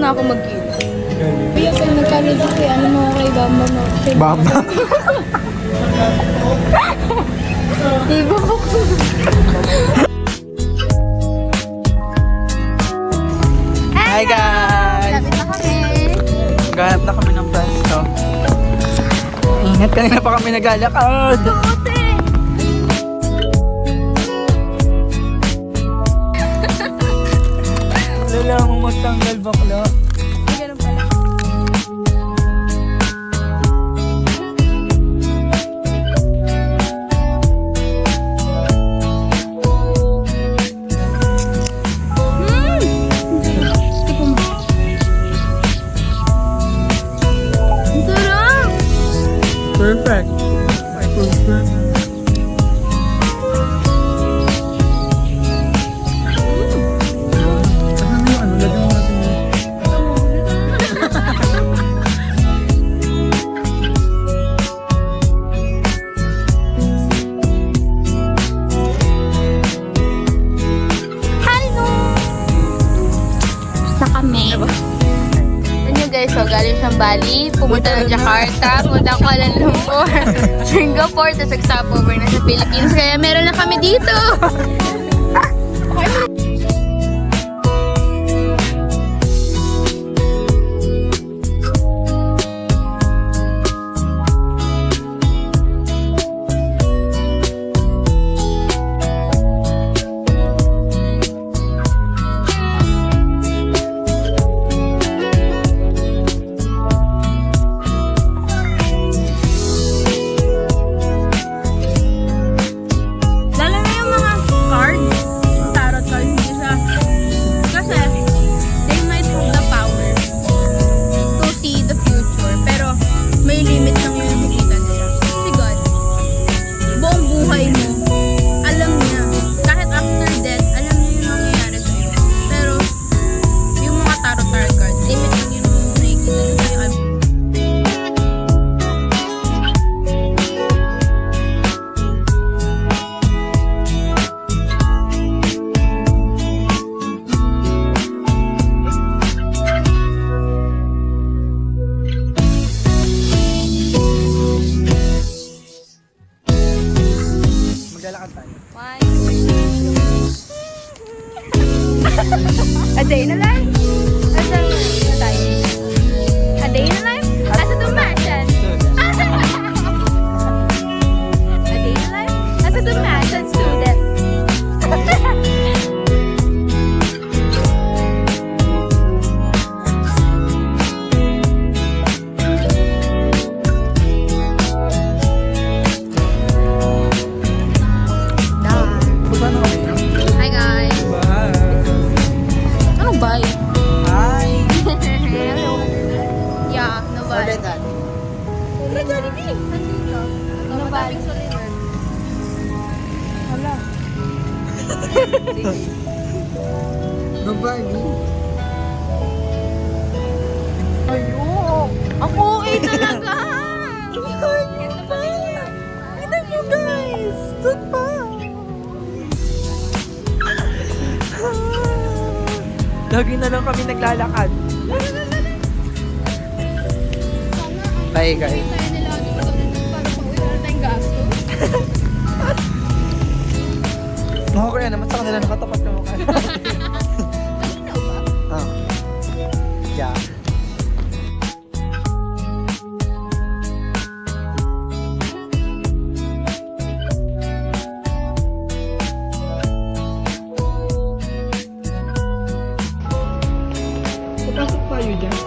na ako mag-inom. Kuya, pag nagka-ready kayo, ano mo kay Bamba mo? Bamba. Di ba ko? Hi guys! Lapit na kami. Ganap na kami ng pwesto. Ingat, kanina pa kami naglalakad. Puti! Wala lang magtanggal bakla. Ganun pala. Perfect. Perfect. Guys, so galing siyang Bali, pumunta ng Jakarta, pumunta ng Kuala Lumpur, Singapore, tapos nag-stopover na sa Philippines. Kaya meron na kami dito! Maglalakad tayo. A day in a life? Asa na tayo? A day in a life? Asa tumasyan? A day in a life? Asa tumasyan, student? Hi guys! Anong bye? Hi! Hello. Yeah, no bye. Soledad. Jollibee! No bye. Hala. Nobody. Ayun! Ako talaga! Tignan nyo guys! Doon pa! Lagi na lang kami naglalakad. Bye guys. Tayo nila para pauwi na tayong gasto. Mukha ko yan naman sa kanila nakatapat na mukha. Malinaw ba? Ah. Yeah. Pasok tayo dyan.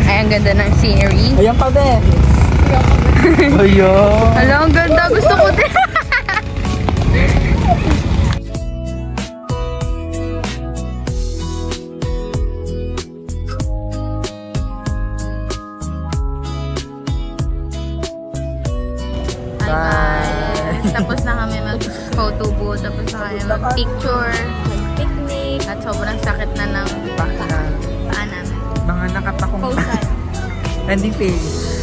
Ay, ang ganda ng scenery. Ayan pa din. Ayan. Hala, ang ganda. Gusto ko din. Tapos na kami mag-photo booth. Tapos na kami mag-picture. Picnic. At sobrang sakit na ng paa namin. Mga nakatakong Post tayo. ending face.